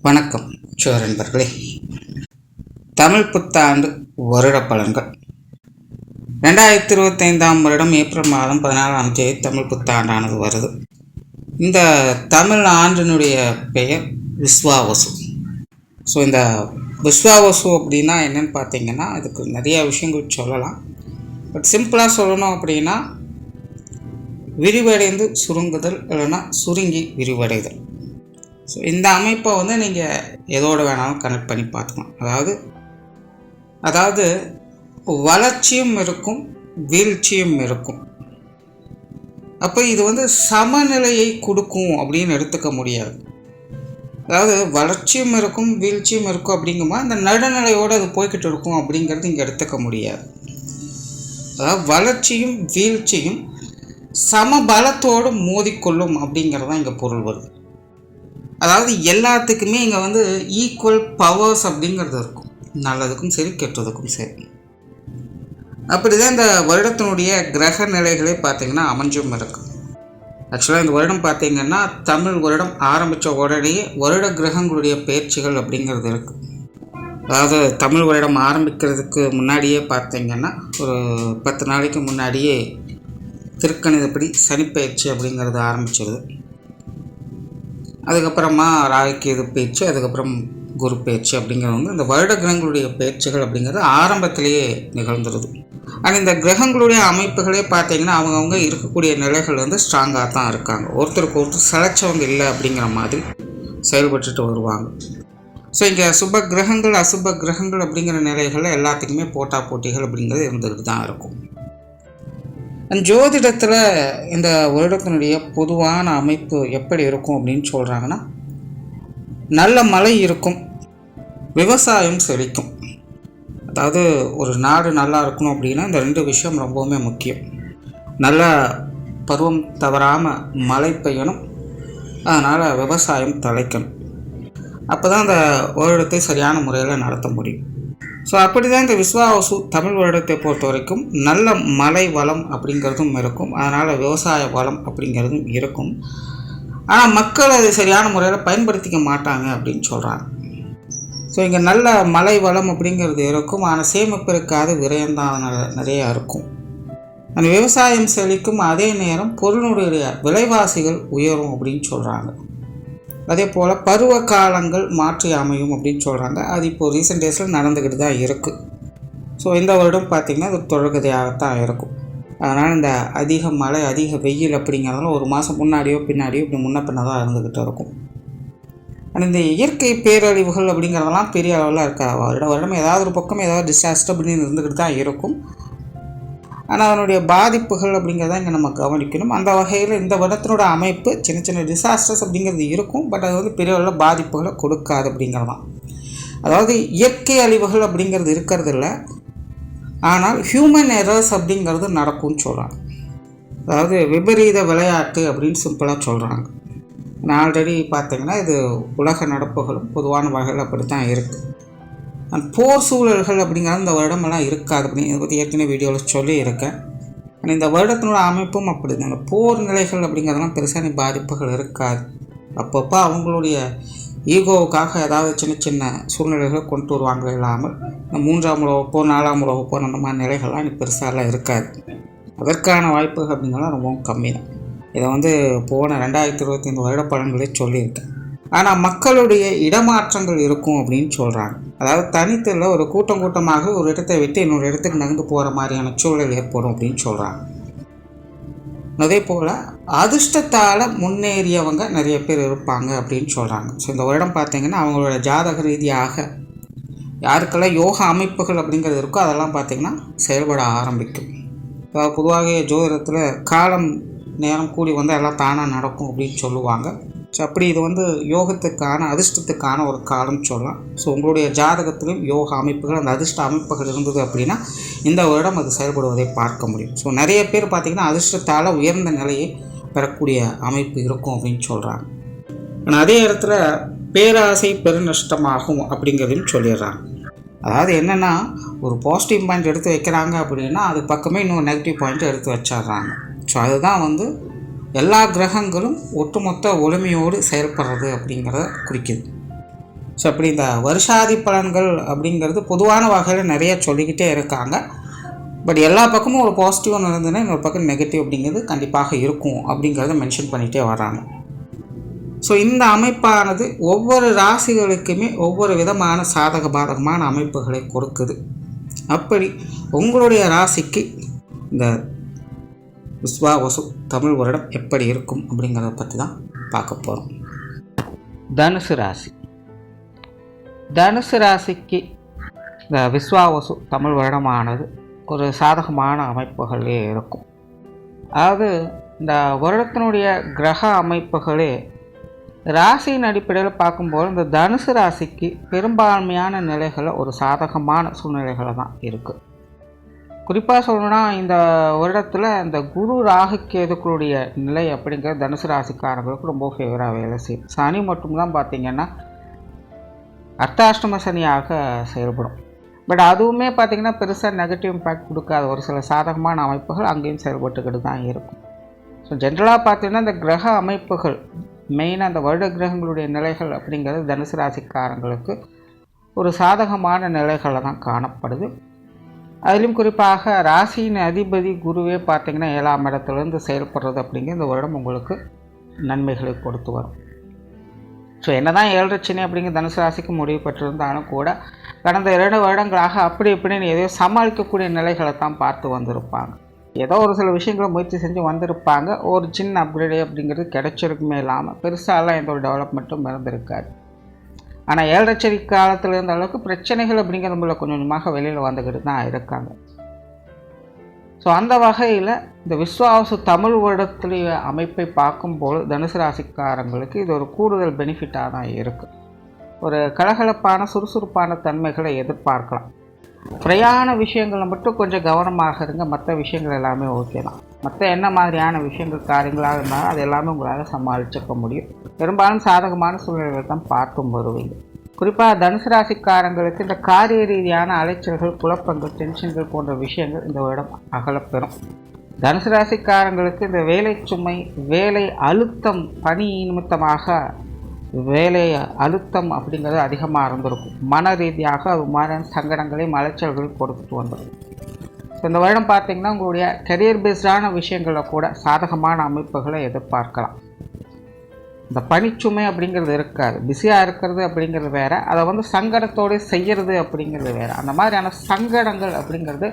வணக்கம் நண்பர்களே. தமிழ் புத்தாண்டு வருட பலன்கள் 2025 வருடம் ஏப்ரல் மாதம் 14ஆம் தேதி தமிழ் புத்தாண்டானது வருது. இந்த தமிழ் ஆண்டினுடைய பெயர் விஸ்வாவசு. ஸோ இந்த விஸ்வாவசு அப்படின்னா என்னென்னு பார்த்தீங்கன்னா, இதுக்கு நிறைய விஷயங்கள் சொல்லலாம். பட் சிம்பிளாக சொல்லணும் அப்படின்னா, விரிவடைந்து சுருங்குதல், இல்லைன்னா சுருங்கி விரிவடைதல். ஸோ இந்த அமைப்பை நீங்கள் எதோடு வேணாலும் கனெக்ட் பண்ணி பார்த்துக்கலாம். அதாவது வளர்ச்சியும் இருக்கும், வீழ்ச்சியும் இருக்கும். அப்போ இது சமநிலையை கொடுக்கும் அப்படின்னு எடுத்துக்க முடியாது. அதாவது வளர்ச்சியும் இருக்கும், வீழ்ச்சியும் இருக்கும் அப்படிங்கும்போது அந்த நடுநிலையோடு அது போய்கிட்டு இருக்கும் அப்படிங்கிறது இங்கே எடுத்துக்க முடியாது. அதாவது வளர்ச்சியும் வீழ்ச்சியும் சமபலத்தோடு மோதிக்கொள்ளும் அப்படிங்கிறது தான் இங்கே பொருள் வருது. அதாவது எல்லாத்துக்குமே இங்கே ஈக்குவல் பவர்ஸ் அப்படிங்கிறது இருக்கும், நல்லதுக்கும் சரி கெட்டதுக்கும் சரி. அப்படி தான் இந்த வருடத்தினுடைய கிரக நிலைகளே பார்த்திங்கன்னா அமைஞ்சும் இருக்கு. ஆக்சுவலாக இந்த வருடம் பார்த்திங்கன்னா தமிழ் வருடம் ஆரம்பித்த உடனே வருட கிரகங்களுடைய பயிற்சிகள் அப்படிங்கிறது இருக்குது. அதாவது தமிழ் வருடம் ஆரம்பிக்கிறதுக்கு முன்னாடியே பார்த்திங்கன்னா ஒரு 10 நாளைக்கு முன்னாடியே திருக்கணிதப்படி சனிப்பயிற்சி அப்படிங்கிறது ஆரம்பிச்சிருது. அதுக்கப்புறமா ராகுகேது பயிற்சி, அதுக்கப்புறம் குரு பயிற்சி அப்படிங்கிறது இந்த வருட கிரகங்களுடைய பயிற்சிகள் அப்படிங்கிறது ஆரம்பத்திலேயே நிகழ்ந்துருது. ஆனால் இந்த கிரகங்களுடைய அமைப்புகளே பார்த்திங்கன்னா அவங்கவுங்க இருக்கக்கூடிய நிலைகள் ஸ்ட்ராங்காக தான் இருக்காங்க. ஒருத்தருக்கு ஒருத்தர் சளைச்சவங்க இல்லை அப்படிங்கிற மாதிரி செயல்பட்டுட்டு வருவாங்க. ஸோ இங்கே சுப கிரகங்கள் அசுப கிரகங்கள் அப்படிங்கிற நிலைகளில் எல்லாத்துக்குமே போட்டிகள் அப்படிங்கிறது இருந்துகிட்டு தான் இருக்கும். ஜோதிடத்தில் இந்த வருடத்தினுடைய பொதுவான அமைப்பு எப்படி இருக்கும் அப்படின்னு சொல்கிறாங்கன்னா, நல்ல மழை இருக்கும், விவசாயம் செழிக்கும். அதாவது ஒரு நாடு நல்லா இருக்கணும் அப்படின்னா இந்த 2 விஷயம் ரொம்பவுமே முக்கியம். நல்ல பருவம் தவறாமல் மழை பெய்யணும், அதனால் விவசாயம் தழைக்கணும். அப்போ தான் அந்த வருடத்தை சரியான முறையில் நடத்த முடியும். ஸோ அப்படி தான் இந்த விஸ்வாவசு தமிழ் வருடத்தை பொறுத்த வரைக்கும் நல்ல மழை வளம் அப்படிங்கிறதும் இருக்கும், அதனால் விவசாய வளம் அப்படிங்கிறதும் இருக்கும். ஆனால் மக்கள் அதை சரியான முறையில் பயன்படுத்திக்க மாட்டாங்க அப்படின்னு சொல்கிறாங்க. ஸோ இங்கே நல்ல மழை வளம் அப்படிங்கிறது இருக்கும், ஆனால் சேமிப்பு இருக்காது, விரயம்தான் நிறையா இருக்கும். அந்த விவசாயம் செழிக்கும், அதே நேரம் பொருளுடைய விலைவாசிகள் உயரும் அப்படின்னு சொல்கிறாங்க. அதே போல் பருவ காலங்கள் மாற்றி அமையும் அப்படின்னு சொல்கிறாங்க. அது இப்போது ரீசெண்ட் டேஸில் நடந்துக்கிட்டு தான் இருக்குது. ஸோ இந்த வருடம் பார்த்திங்கன்னா அது தொடர்கதையாகத்தான் இருக்கும். அதனால் இந்த அதிக மழை அதிக வெயில் அப்படிங்கிறதுலாம் ஒரு மாதம் முன்னாடியோ பின்னாடியோ இப்படி முன்ன பின்ன தான் இருந்துக்கிட்டு இருக்கும். ஆனால் இந்த இயற்கை பேரழிவுகள் அப்படிங்கிறதெல்லாம் பெரிய அளவில் இருக்காது. வருடம் ஏதாவது ஒரு பக்கம் ஏதாவது டிசாஸ்டர் அப்படின்னு இருந்துக்கிட்டு தான் இருக்கும். ஆனால் அதனுடைய பாதிப்புகள் அப்படிங்கிறத இங்கே நம்ம கவனிக்கணும். அந்த வகையில் இந்த வருடத்தினோட அமைப்பு சின்ன சின்ன டிசாஸ்டர்ஸ் அப்படிங்கிறது இருக்கும், பட் அது பெரிய அளவில் பாதிப்புகளை கொடுக்காது அப்படிங்கிறது தான். அதாவது இயற்கை அழிவுகள் அப்படிங்கிறது இருக்கிறது இல்லை, ஆனால் ஹியூமன் எரர்ஸ் அப்படிங்கிறது நடக்கும்னு சொல்கிறாங்க. அதாவது விபரீத விளையாட்டு அப்படின்னு சிம்பிளாக சொல்கிறாங்க. நான் ஆல்ரெடி பார்த்திங்கன்னா இது உலக நடப்புகளும் பொதுவான வகையில் அப்படி தான் இருக்குது. போர் சூழல்கள் அப்படிங்கிறது இந்த வருடமெல்லாம் இருக்காது அப்படின்னு இதை பற்றி ஏற்கனவே வீடியோவில் சொல்லியிருக்கேன். ஆனால் இந்த வருடத்தினோட அமைப்பும் அப்படி தான். அந்த போர் நிலைகள் அப்படிங்கிறதெல்லாம் பெருசான பாதிப்புகள் இருக்காது. அப்பப்போ அவங்களுடைய ஈகோவுக்காக ஏதாவது சின்ன சின்ன சூழ்நிலைகளை கொண்டு வருவாங்க. இல்லாமல் 3ஆம் உலகப் போர் 4ஆம் உலகப் போர் அந்த மாதிரி நிலைகள்லாம் எனக்கு பெருசாலாம் இருக்காது. அதற்கான வாய்ப்புகள் அப்படிங்கிறலாம் ரொம்பவும் கம்மி தான். இதை போன 2025 வருட பலன்களே சொல்லியிருக்கேன். ஆனால் மக்களுடைய இடமாற்றங்கள் இருக்கும் அப்படின்னு சொல்கிறாங்க. அதாவது தனித்தில் ஒரு கூட்டமாக ஒரு இடத்தை விட்டு இன்னொரு இடத்துக்கு நகர்ந்து போகிற மாதிரியான சூழல் ஏற்படும் அப்படின்னு சொல்கிறாங்க. அதே போல் அதிர்ஷ்டத்தால் முன்னேறியவங்க நிறைய பேர் இருப்பாங்க அப்படின்னு சொல்கிறாங்க. ஸோ இந்த வருடம் பார்த்திங்கன்னா அவங்களோட ஜாதக ரீதியாக யாருக்கெல்லாம் யோகா அமைப்புகள் அப்படிங்கிறது இருக்கோ அதெல்லாம் பார்த்திங்கன்னா செயல்பட ஆரம்பிக்கும். பொதுவாக ஜோதிடத்தில் காலம் நேரம் கூடி எல்லாம் தானாக நடக்கும் அப்படின்னு சொல்லுவாங்க. ஸோ அப்படி இது யோகத்துக்கான அதிர்ஷ்டத்துக்கான ஒரு காலம் சொல்லலாம். ஸோ உங்களுடைய ஜாதகத்திலும் யோக அமைப்புகள் அந்த அதிர்ஷ்ட அமைப்புகள் இருந்தது அப்படின்னா இந்த வருடம் அது செயல்படுவதை பார்க்க முடியும். ஸோ நிறைய பேர் பார்த்திங்கன்னா அதிர்ஷ்டத்தால் உயர்ந்த நிலையை பெறக்கூடிய அமைப்பு இருக்கும் அப்படின்னு சொல்கிறாங்க. ஆனால் அதே இடத்துல பேராசை பெருநஷ்டமாகும் அப்படிங்கிறதையும் சொல்லிடுறாங்க. அதாவது என்னென்னா ஒரு பாசிட்டிவ் பாயிண்ட் எடுத்து வைக்கிறாங்க அப்படின்னா அது பக்கமே இன்னொரு நெகட்டிவ் பாயிண்ட் எடுத்து வச்சிட்றாங்க. ஸோ அதுதான் எல்லா கிரகங்களும் ஒட்டுமொத்த ஒளிமையோடு செயல்படுறது அப்படிங்கிறத குறிக்குது. ஸோ அப்படி இந்த வருஷாதி பலன்கள் அப்படிங்கிறது பொதுவான வகையில் நிறைய சொல்லிக்கிட்டே இருக்காங்க. பட் எல்லா பக்கமும் ஒரு பாசிட்டிவாக நடந்ததுன்னா இன்னொரு பக்கம் நெகட்டிவ் அப்படிங்கிறது கண்டிப்பாக இருக்கும் அப்படிங்கிறத மென்ஷன் பண்ணிகிட்டே வராங்க. ஸோ இந்த அமைப்பானது ஒவ்வொரு ராசிகளுக்குமே ஒவ்வொரு விதமான சாதக பாதகமான அமைப்புகளை கொடுக்குது. அப்படி உங்களுடைய ராசிக்கு இந்த விஸ்வாவசு தமிழ் வருடம் எப்படி இருக்கும் அப்படிங்கிறத பற்றி தான் பார்க்க போகிறோம். தனுசு ராசி. தனுசு ராசிக்கு இந்த விஸ்வாவசு தமிழ் வருடமானது ஒரு சாதகமான அமைப்புகளே இருக்கும். அதாவது இந்த வருடத்தினுடைய கிரக அமைப்புகளே ராசியின் அடிப்படையில் பார்க்கும்போது இந்த தனுசு ராசிக்கு பெரும்பான்மையான நிலைகளில் ஒரு சாதகமான சூழ்நிலைகளை தான் இருக்குது. குறிப்பாக சொல்லணும்னா இந்த வருடத்தில் இந்த குரு ராகு கேதுக்களுடைய நிலை அப்படிங்கிறது தனுசு ராசிக்காரங்களுக்கு ரொம்ப ஃபேவராக வேலை செய்யும். சனி மட்டும்தான் பார்த்திங்கன்னா அர்த்தாஷ்டம சனியாக செயல்படும். பட் அதுவுமே பார்த்திங்கன்னா பெருசாக நெகட்டிவ் இம்பேக்ட் கொடுக்காத ஒரு சில சாதகமான அமைப்புகள் அங்கேயும் செயல்பட்டுக்கிட்டு தான் இருக்கும். ஸோ ஜென்ரலாக பார்த்திங்கன்னா இந்த கிரக அமைப்புகள் மெயினாக அந்த வருட கிரகங்களுடைய நிலைகள் அப்படிங்கிறது தனுசு ராசிக்காரங்களுக்கு ஒரு சாதகமான நிலைகளை தான் காணப்படுது. அதிலும் குறிப்பாக ராசியின் அதிபதி குருவே பார்த்திங்கன்னா 7ஆம் இடத்துலேருந்து செயல்படுறது அப்படிங்கிற இந்த வருடம் உங்களுக்கு நன்மைகளை கொடுத்து வரும். ஸோ என்ன தான் 7 சனி அப்படிங்கிற தனுசு ராசிக்கு முடிவு பெற்றிருந்தாலும் கூட கடந்த 2 வருடங்களாக அப்படி இப்படின்னு எதையோ சமாளிக்கக்கூடிய நிலைகளை தான் பார்த்து வந்திருப்பாங்க. ஏதோ ஒரு சில விஷயங்களை முயற்சி செஞ்சு வந்திருப்பாங்க. ஒரு சின்ன அப்கிரேடு அப்படிங்கிறது கிடைச்சிருக்குமே இல்லாமல் பெருசாலாம் எந்த ஒரு டெவலப்மெண்ட்டும் இருந்திருக்காது. ஆனால் 7 சனி காலத்தில் இருந்த அளவுக்கு பிரச்சனைகள் அப்படிங்கிற நம்மள கொஞ்சம் கொஞ்சமாக வெளியில் வந்துக்கிட்டு தான் இருக்காங்க. ஸோ அந்த வகையில் இந்த விஸ்வாவசு தமிழ் வருடத்துடைய அமைப்பை பார்க்கும்போது தனுசு ராசிக்காரங்களுக்கு இது ஒரு கூடுதல் பெனிஃபிட்டாக தான் இருக்குது. ஒரு கலகலப்பான சுறுசுறுப்பான தன்மைகளை எதிர்பார்க்கலாம். பிரயாண விஷயங்களில் மட்டும் கொஞ்சம் கவனமாக இருங்க. மற்ற விஷயங்கள் எல்லாமே ஓகே தான். மற்ற என்ன மாதிரியான விஷயங்கள் காரியங்களாக இருந்தாலும் அது எல்லாமே உங்களால் சமாளிச்சுக்க முடியும். பெரும்பாலும் சாதகமான சூழ்நிலைகள் தான் பார்க்கும் வருவீங்க. குறிப்பாக தனுசு ராசிக்காரங்களுக்கு இந்த காரிய ரீதியான அலைச்சல்கள், குழப்பங்கள், டென்ஷன்கள் போன்ற விஷயங்கள் இந்த வருடம் அகலப்பெறும். தனுசு ராசிக்காரங்களுக்கு இந்த வேலை சுமை, வேலை அழுத்தம், பணி நிமித்தமாக வேலை அழுத்தம் அப்படிங்கிறது அதிகமாக இருந்திருக்கும். மன ரீதியாக அது மாதிரியான சங்கடங்களையும் அலைச்சல்களையும் கொடுத்துட்டு வந்துடும். இந்த வருடம் பார்த்திங்கன்னா உங்களுடைய கெரியர் பேஸ்டான விஷயங்களில் கூட சாதகமான அமைப்புகளை எதிர்பார்க்கலாம். இந்த பணிச்சுமை அப்படிங்கிறது இருக்காது. பிஸியாக இருக்கிறது அப்படிங்கிறது வேறு, அதை சங்கடத்தோடு செய்கிறது அப்படிங்கிறது வேறு. அந்த மாதிரியான சங்கடங்கள் அப்படிங்கிறது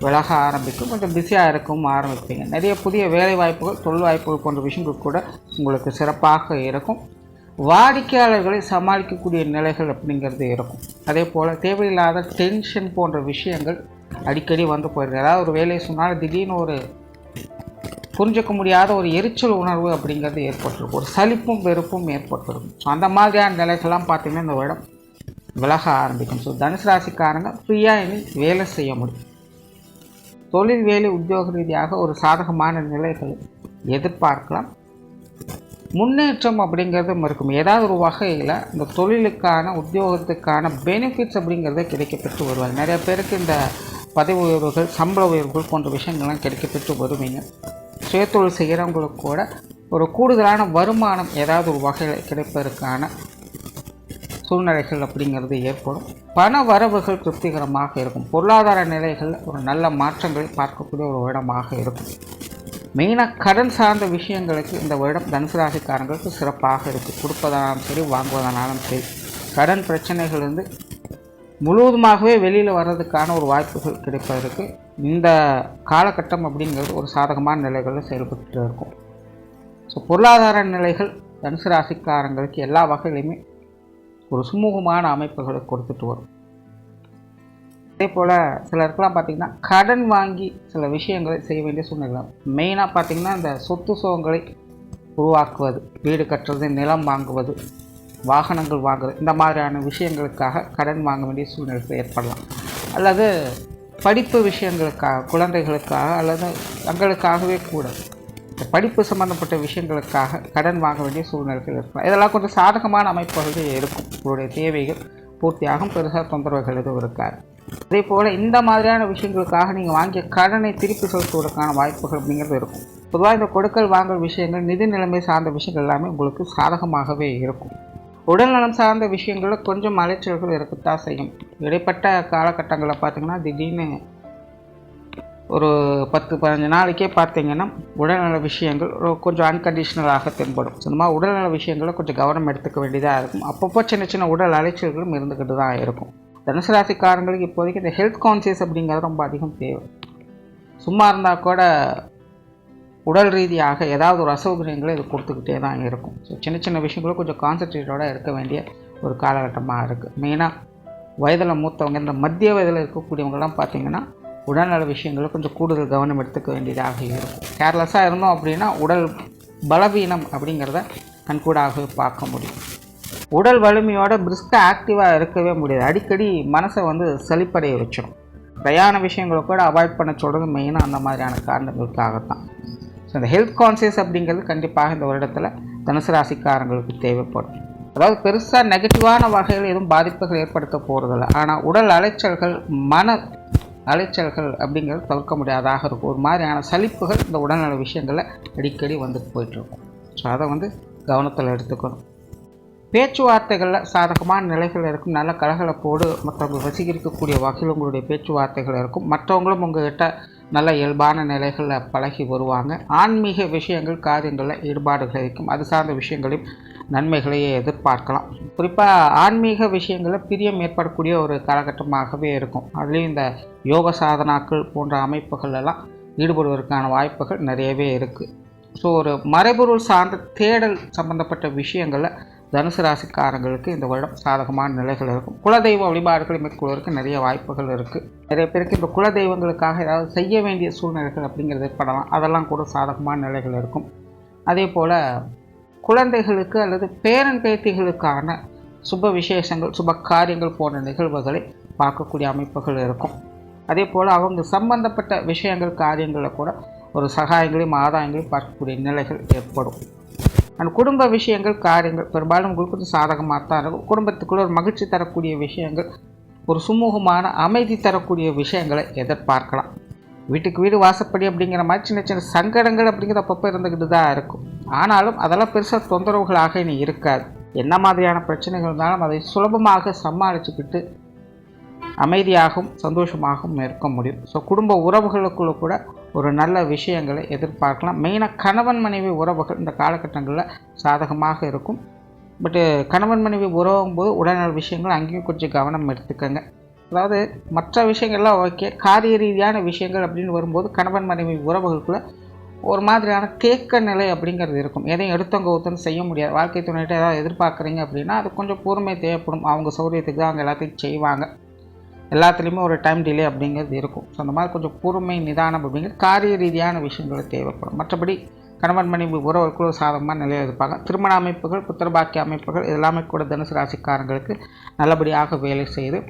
விலக ஆரம்பிக்கும். கொஞ்சம் பிஸியாக இருக்கவும் ஆரம்பிப்பீங்க. நிறைய புதிய வேலை வாய்ப்புகள், தொழில் வாய்ப்புகள் போன்ற விஷயங்கள் கூட உங்களுக்கு சிறப்பாக இருக்கும். வாடிக்கையாளர்களை சமாளிக்கக்கூடிய நிலைகள் அப்படிங்கிறது இருக்கும். அதே போல் தேவையில்லாத டென்ஷன் போன்ற விஷயங்கள் அடிக்கடி போயிருக்கு. ஏதாவது ஒரு வேலையை சொன்னால் திடீர்னு ஒரு புரிஞ்சிக்க முடியாத ஒரு எரிச்சல் உணர்வு அப்படிங்கிறது ஏற்பட்டிருக்கும். ஒரு சலிப்பும் வெறுப்பும் ஏற்பட்டிருக்கும். ஸோ அந்த மாதிரியான நிலைகள்லாம் பார்த்திங்கன்னா இந்த வருடம் விலக ஆரம்பிக்கும். ஸோ தனுசு ராசிக்காரங்க ஃப்ரீயாக இனி வேலை செய்ய முடியும். தொழில் வேலை உத்தியோக ரீதியாக ஒரு சாதகமான நிலைகளை எதிர்பார்க்கலாம். முன்னேற்றம் அப்படிங்கிறதும் இருக்கும். ஏதாவது ஒரு வகையில் இந்த தொழிலுக்கான உத்தியோகத்துக்கான பெனிஃபிட்ஸ் அப்படிங்கிறத கிடைக்கப்பெற்று வருவாங்க. நிறைய பேருக்கு இந்த பதவி உயர்வுகள், சம்பள உயர்வுகள் போன்ற விஷயங்கள்லாம் கிடைக்கப்பெற்று வருவீங்க. சுயத்தொழில் செய்கிறவங்களுக்கு கூட ஒரு கூடுதலான வருமானம் ஏதாவது ஒரு வகையில் கிடைப்பதற்கான சூழ்நிலைகள் அப்படிங்கிறது ஏற்படும். பண வரவுகள் திருப்திகரமாக இருக்கும். பொருளாதார நிலைகளில் ஒரு நல்ல மாற்றங்களை பார்க்கக்கூடிய ஒரு வருடமாக இருக்கும். மெயினாக கடன் சார்ந்த விஷயங்களுக்கு இந்த வருடம் தனுசு ராசிக்காரங்களுக்கு சிறப்பாக இருக்குது. கொடுப்பதானாலும் சரி, வாங்குவதானாலும் சரி, கடன் பிரச்சனைகள் முழுவதுமாகவே வெளியில் வர்றதுக்கான ஒரு வாய்ப்புகள் கிடைப்பதற்கு இந்த காலகட்டம் அப்படிங்கிறது ஒரு சாதகமான நிலைகளில் செயல்பட்டு இருக்கும். ஸோ பொருளாதார நிலைகள் தனுசு ராசிக்காரங்களுக்கு எல்லா வகையிலையுமே ஒரு சுமூகமான அமைப்புகளை கொடுத்துட்டு வரும். அதே போல் சிலருக்கெல்லாம் பார்த்திங்கன்னா கடன் வாங்கி சில விஷயங்களை செய்ய வேண்டிய சூழ்நிலை. மெயினாக பார்த்திங்கன்னா இந்த சொத்து சுகங்களை உருவாக்குவது, வீடு கட்டுறது, நிலம் வாங்குவது, வாகனங்கள் வாங்குறது, இந்த மாதிரியான விஷயங்களுக்காக கடன் வாங்க வேண்டிய சூழ்நிலை ஏற்படலாம். அல்லது படிப்பு விஷயங்களுக்காக, குழந்தைகளுக்காக அல்லது தங்களுக்காகவே கூட படிப்பு சம்பந்தப்பட்ட விஷயங்களுக்காக கடன் வாங்க வேண்டிய சூழ்நிலைகள் இருக்கலாம். இதெல்லாம் கொஞ்சம் சாதகமான அமைப்புகள் இருக்கும். உங்களுடைய தேவைகள் பூர்த்தியாகும். பெருசாக தொந்தரவுகள் எதுவும் இருக்காது. அதே போல் இந்த மாதிரியான விஷயங்களுக்காக நீங்கள் வாங்கிய கடனை திருப்பி செலுத்துவதற்கான வாய்ப்புகள் அப்படிங்கிறது இருக்கும். பொதுவாக இந்த கொடுக்கல் வாங்கல் விஷயங்கள், நிதி நிலைமை சார்ந்த விஷயங்கள் எல்லாமே உங்களுக்கு சாதகமாகவே இருக்கும். உடல்நலம் சார்ந்த விஷயங்களில் கொஞ்சம் அலைச்சல்கள் இருக்கத்தான் செய்யும். இடைப்பட்ட காலகட்டங்களில் பார்த்திங்கன்னா திடீர்னு ஒரு 10-15 நாளைக்கே பார்த்திங்கன்னா உடல்நல விஷயங்கள் கொஞ்சம் அன்கண்டிஷ்னலாக தென்படும். இந்த உடல்நல விஷயங்களில் கொஞ்சம் கவனம் எடுத்துக்க வேண்டியதாக இருக்கும். அப்பப்போ சின்ன சின்ன உடல் அலைச்சல்களும் இருந்துக்கிட்டு தான் இருக்கும். தனுசு ராசிக்காரங்களுக்கு இப்போதைக்கு இந்த ஹெல்த் கான்சியஸ் அப்படிங்கிறது ரொம்ப அதிகம் தேவை. சும்மா இருந்தால் கூட உடல் ரீதியாக ஏதாவது ஒரு அசௌகரியங்களை இது கொடுத்துக்கிட்டே தான் இருக்கும். ஸோ சின்ன சின்ன விஷயங்களும் கொஞ்சம் கான்சன்ட்ரேட்டோடு இருக்க வேண்டிய ஒரு காலகட்டமாக இருக்குது. மெயினாக வயதில் மூத்தவங்க, இந்த மத்திய வயதில் இருக்கக்கூடியவங்கலாம் பார்த்திங்கன்னா உடல்நல விஷயங்களை கொஞ்சம் கூடுதல் கவனம் எடுத்துக்க வேண்டியதாக இருக்கும். கேர்லெஸ்ஸாக இருந்தோம் அப்படின்னா உடல் பலவீனம் அப்படிங்கிறத கண்கூடாகவே பார்க்க முடியும். உடல் வலிமையோட பிரிஸ்காக ஆக்டிவாக இருக்கவே முடியாது. அடிக்கடி மனசை சலிப்படைய வச்சிடும். பிரயாண விஷயங்களை கூட அவாய்ட் பண்ண சொல்கிறது மெயினாக அந்த மாதிரியான காரணங்களுக்காகத்தான். ஸோ இந்த ஹெல்த் கான்சியஸ் அப்படிங்கிறது கண்டிப்பாக இந்த வருடத்தில் தனுசு ராசிக்காரங்களுக்கு தேவைப்படும். அதாவது பெருசாக நெகட்டிவான வகையில் எதுவும் பாதிப்புகள் ஏற்படுத்த போகிறதில்ல. ஆனால் உடல் அலைச்சல்கள், மன அலைச்சல்கள் அப்படிங்கிறது தவிர்க்க முடியாதாக இருக்கும். ஒரு மாதிரியான சலிப்புகள் இந்த உடல்நல விஷயங்களில் அடிக்கடி போயிட்டுருக்கும். ஸோ அதை கவனத்தில் எடுத்துக்கணும். பேச்சுவார்த்தைகளில் சாதகமான நிலைகள் இருக்கும். நல்ல கலகலப்போடு மற்றவங்க வசீகரிக்கக்கூடிய வகையில் உங்களுடைய பேச்சுவார்த்தைகள் இருக்கும். மற்றவங்களும் உங்கள்கிட்ட நல்ல இயல்பான நிலைகளில் பழகி வருவாங்க. ஆன்மீக விஷயங்கள், காரியங்களில் ஈடுபாடுகள் இருக்கும். அது சார்ந்த விஷயங்களையும் நன்மைகளையே எதிர்பார்க்கலாம். குறிப்பாக ஆன்மீக விஷயங்களில் பிரியம் ஏற்படக்கூடிய ஒரு காலகட்டமாகவே இருக்கும். அதுலேயும் இந்த யோக சாதனாக்கள் போன்ற அமைப்புகள் எல்லாம் ஈடுபடுவதற்கான வாய்ப்புகள் நிறையவே இருக்குது. ஸோ ஒரு மறைபொருள் சார்ந்த தேடல் சம்பந்தப்பட்ட விஷயங்களில் தனுசு ராசிக்காரங்களுக்கு இந்த வருடம் சாதகமான நிலைகள் இருக்கும். குலதெய்வ வழிபாடுகளை மேற்கொள்வதற்கு நிறைய வாய்ப்புகள் இருக்குது. நிறைய பேருக்கு இந்த குலதெய்வங்களுக்காக ஏதாவது செய்ய வேண்டிய சூழ்நிலைகள் அப்படிங்கிறது ஏற்படலாம். அதெல்லாம் கூட சாதகமான நிலைகள் இருக்கும். அதே போல் குழந்தைகளுக்கு அல்லது பேரன் பேத்திகளுக்கான சுப விசேஷங்கள், சுப காரியங்கள் போன்ற நிகழ்வுகளை பார்க்கக்கூடிய அமைப்புகள் இருக்கும். அதே போல் அவங்க சம்பந்தப்பட்ட விஷயங்கள், காரியங்களில் கூட ஒரு சகாயங்களையும் ஆதாயங்களையும் பார்க்கக்கூடிய நிலைகள் ஏற்படும். அந்த குடும்ப விஷயங்கள், காரியங்கள் பெரும்பாலும் உங்களுக்கு கொஞ்சம் சாதகமாக தான் இருக்கும். குடும்பத்துக்குள்ளே ஒரு மகிழ்ச்சி தரக்கூடிய விஷயங்கள், ஒரு சுமூகமான அமைதி தரக்கூடிய விஷயங்களை எதிர்பார்க்கலாம். வீட்டுக்கு வீடு வாசப்படி அப்படிங்கிற மாதிரி சின்ன சின்ன சங்கடங்கள் அப்படிங்கிறது அப்பப்போ இருந்துக்கிட்டு தான் இருக்கும். ஆனாலும் அதெல்லாம் பெருசாக தொந்தரவுகளாக இனி இருக்காது. என்ன மாதிரியான பிரச்சனைகள் இருந்தாலும் அதை சுலபமாக சமாளிச்சுக்கிட்டு அமைதியாகவும் சந்தோஷமாகவும் இருக்க முடியும். ஸோ குடும்ப உறவுகளுக்குள்ளே கூட ஒரு நல்ல விஷயங்களை எதிர்பார்க்கலாம். மெயினாக கணவன் மனைவி உறவுகள் இந்த காலகட்டங்களில் சாதகமாக இருக்கும். பட்டு கணவன் மனைவி உறவும்போது உடல்நல விஷயங்கள் அங்கேயும் கொஞ்சம் கவனம் எடுத்துக்கங்க. அதாவது மற்ற விஷயங்கள்லாம் ஓகே, காரிய ரீதியான விஷயங்கள் அப்படின்னு வரும்போது கணவன் மனைவி உறவுகளுக்குள்ளே ஒரு மாதிரியான தேக்க நிலை அப்படிங்கிறது இருக்கும். எதையும் எடுத்தவங்க ஒருத்தன்னு செய்ய முடியாது. வாழ்க்கை துணையிட்ட ஏதாவது எதிர்பார்க்குறீங்க அப்படின்னா அது கொஞ்சம் பொறுமை தேவைப்படும். அவங்க சௌரியத்துக்கு தான் அவங்க எல்லாத்தையும் செய்வாங்க. எல்லாத்துலேயுமே ஒரு டைம் டிலே அப்படிங்கிறது இருக்கும். ஸோ அந்த மாதிரி கொஞ்சம் பொறுமை, நிதானம் அப்படிங்கிறது காரிய ரீதியான விஷயங்கள் தேவைப்படும். மற்றபடி கணவன் மனைவி உறவுக்குள்ள ஒரு சாதகமான நிலையை எதிர்ப்பாங்க. திருமண அமைப்புகள், புத்திரபாக்கிய அமைப்புகள் இதெல்லாமே கூட தனுசு ராசிக்காரங்களுக்கு நல்லபடியாக வேலை செய்து,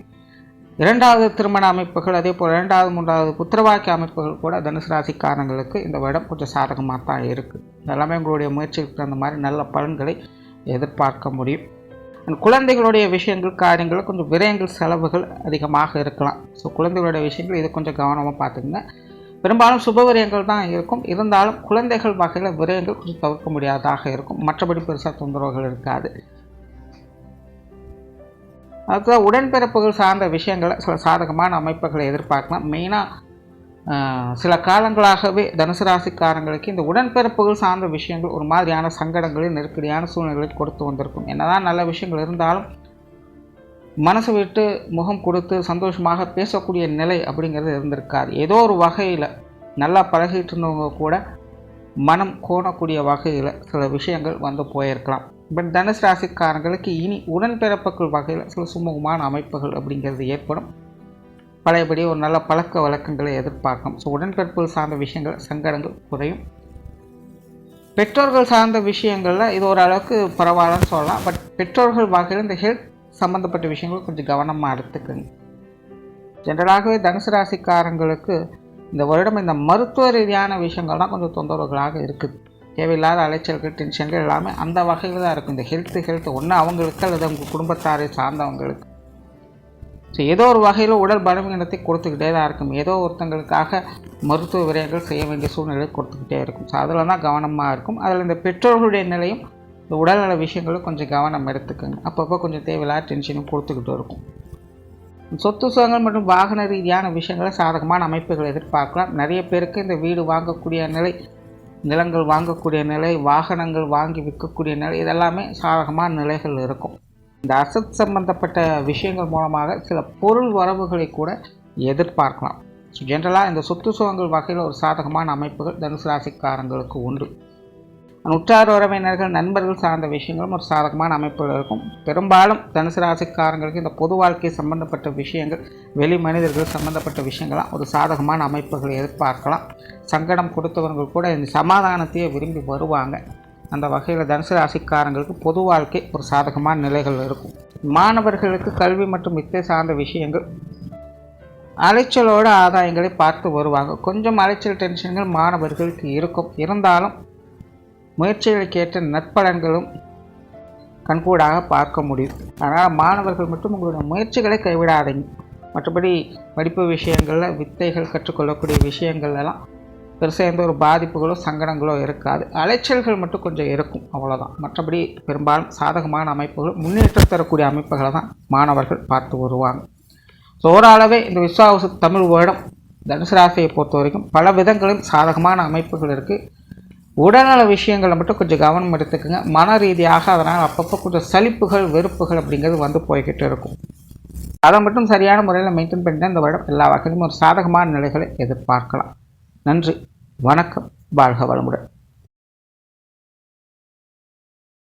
இரண்டாவது திருமண அமைப்புகள், அதே போல் 2வது 3வது புத்திரபாக்கிய அமைப்புகள் கூட தனுசு ராசிக்காரங்களுக்கு இந்த வருடம் கொஞ்சம் சாதகமாக தான் இருக்குது. எல்லாமே உங்களுடைய முயற்சிக்கு தகுந்த மாதிரி நல்ல பலன்களை எதிர்பார்க்க முடியும். குழந்தைகளுடைய விஷயங்கள், காரியங்கள் கொஞ்சம் விரயங்கள், செலவுகள் அதிகமாக இருக்கலாம். ஸோ குழந்தைகளுடைய விஷயங்கள் இது கொஞ்சம் கவனமாக பார்த்துங்க. பெரும்பாலும் சுப விரயங்கள் தான் இருக்கும். இருந்தாலும் குழந்தைகள் வகையில் விரயங்கள் கொஞ்சம் தவிர்க்க முடியாததாக இருக்கும். மற்றபடி பெருசாக தொந்தரவுகள் இருக்காது. அதுதான் உடன்பிறப்புகள் சார்ந்த விஷயங்களை சில சாதகமான அமைப்புகளை எதிர்பார்க்கலாம். மெயினாக சில காலங்களாகவே தனுசு ராசிக்காரங்களுக்கு இந்த உடன்பிறப்புகள் சார்ந்த விஷயங்கள் ஒரு மாதிரியான சங்கடங்களில், நெருக்கடியான சூழ்நிலைகளை கொடுத்து வந்திருக்கும். என்னதான் நல்ல விஷயங்கள் இருந்தாலும் மனசு விட்டு முகம் கொடுத்து சந்தோஷமாக பேசக்கூடிய நிலை அப்படிங்கிறது இருந்திருக்காது. ஏதோ ஒரு வகையில் நல்லா பழகிட்டு இருந்தவங்க கூட மனம் கோணக்கூடிய வகையில் சில விஷயங்கள் போயிருக்கலாம். பட் தனுசு ராசிக்காரங்களுக்கு இனி உடன்பிறப்புகள் வகையில் சில சுமூகமான அமைப்புகள் அப்படிங்கிறது ஏற்படும். பழையபடி ஒரு நல்ல பழக்க வழக்கங்களை எதிர்பார்க்கும். ஸோ உடன்பிறப்புகள் சார்ந்த விஷயங்கள், சங்கடங்கள் குறையும். பெற்றோர்கள் சார்ந்த விஷயங்களில் இது ஓரளவுக்கு பரவாயில்லன்னு சொல்லலாம். பட் பெற்றோர்கள் வகையில் இந்த ஹெல்த் சம்மந்தப்பட்ட விஷயங்கள் கொஞ்சம் கவனமாக எடுத்துக்குங்க. ஜென்ரலாகவே தனுசு ராசிக்காரங்களுக்கு இந்த வருடம் இந்த மருத்துவ ரீதியான விஷயங்கள் தான் கொஞ்சம் தொந்தரவுகளாக இருக்குது. தேவையில்லாத அலைச்சல்கள், டென்ஷன்கள் எல்லாமே அந்த வகையில் தான் இருக்கும். இந்த ஹெல்த் ஒன்று அவங்களுக்கு அல்லது அவங்க குடும்பத்தாரை சார்ந்தவங்களுக்கு. ஸோ ஏதோ ஒரு வகையில் உடல் பலவீனத்தை கொடுத்துக்கிட்டே தான் இருக்கும். ஏதோ ஒருத்தங்களுக்காக மருத்துவ விரயங்கள் செய்ய வேண்டிய சூழ்நிலை கொடுத்துக்கிட்டே இருக்கும். ஸோ அதில் தான் கவனமாக இருக்கும். அதில் இந்த பெற்றோர்களுடைய நிலையும் இந்த உடல்நல விஷயங்களும் கொஞ்சம் கவனம் எடுத்துக்கோங்க. அப்பப்போ கொஞ்சம் தேவையில்லாத டென்ஷனும் கொடுத்துக்கிட்டு இருக்கும். சொத்து சுகங்கள் மற்றும் வாகன ரீதியான விஷயங்களை சாதகமான அமைப்புகளை எதிர்பார்க்கலாம். நிறைய பேருக்கு இந்த வீடு வாங்கக்கூடிய நிலை, நிலங்கள் வாங்கக்கூடிய நிலை, வாகனங்கள் வாங்கி விற்கக்கூடிய நிலை, இதெல்லாமே சாதகமான நிலைகள் இருக்கும். இந்த அசத் சம்பந்தப்பட்ட விஷயங்கள் மூலமாக சில பொருள் வரவுகளை கூட எதிர்பார்க்கலாம். ஸோ ஜென்ரலாக இந்த சொத்து சுகங்கள் வகையில் ஒரு சாதகமான அமைப்புகள் தனுசு ராசிக்காரங்களுக்கு உண்டு. உற்றார் உறவினர்கள் நண்பர்கள் சார்ந்த விஷயங்களும் ஒரு சாதகமான அமைப்புகள் இருக்கும். பெரும்பாலும் தனுசு ராசிக்காரங்களுக்கு இந்த பொது வாழ்க்கை சம்பந்தப்பட்ட விஷயங்கள், வெளி மனிதர்கள் சம்பந்தப்பட்ட விஷயங்கள்லாம் ஒரு சாதகமான அமைப்புகளை எதிர்பார்க்கலாம். சங்கடம் கொடுத்தவர்கள் கூட இந்த சமாதானத்தையே விரும்பி வருவாங்க. அந்த வகையில் தனுசு ராசிக்காரங்களுக்கு பொது வாழ்க்கை ஒரு சாதகமான நிலைகள் இருக்கும். மாணவர்களுக்கு கல்வி மற்றும் வித்தை சார்ந்த விஷயங்கள் அலைச்சலோட ஆதாயங்களை பார்த்து வருவாங்க. கொஞ்சம் அலைச்சல் டென்ஷன்கள் மாணவர்களுக்கு இருக்கும். இருந்தாலும் முயற்சிகளுக்கு ஏற்ற நற்பலன்களும் கண்கூடாக பார்க்க முடியும். அதனால் மாணவர்கள் மட்டும் உங்களுடைய முயற்சிகளை கைவிடாதீங்க. மற்றபடி படிப்பு விஷயங்களில் வித்தைகள் கற்றுக்கொள்ளக்கூடிய விஷயங்கள்லாம் பெருசாக எந்த ஒரு பாதிப்புகளோ சங்கடங்களோ இருக்காது. அலைச்சல்கள் மட்டும் கொஞ்சம் இருக்கும், அவ்வளோதான். மற்றபடி பெரும்பாலும் சாதகமான அமைப்புகள், முன்னேற்றம் தரக்கூடிய அமைப்புகளை தான் மாணவர்கள் பார்த்து வருவாங்க. ஸோ ஓரளவே இந்த விஸ்வாவசு தமிழ் வருடம் தனுசு ராசியை பொறுத்த வரைக்கும் பல விதங்களும் சாதகமான அமைப்புகள் இருக்குது. உடல்நல விஷயங்களை மட்டும் கொஞ்சம் கவனம் எடுத்துக்கோங்க. மன ரீதியாக அதனால் அப்பப்போ கொஞ்சம் சலிப்புகள் வெறுப்புகள் அப்படிங்கிறது வந்து போய்கிட்டு இருக்கும். அதை மட்டும் சரியான முறையில் மெயின்டைன் பண்ணிட்டு இந்த வருடம் எல்லா வகையிலும் ஒரு சாதகமான நிலைகளை எதிர்பார்க்கலாம். நன்றி, வணக்கம், வாழ்க வளமுடன்.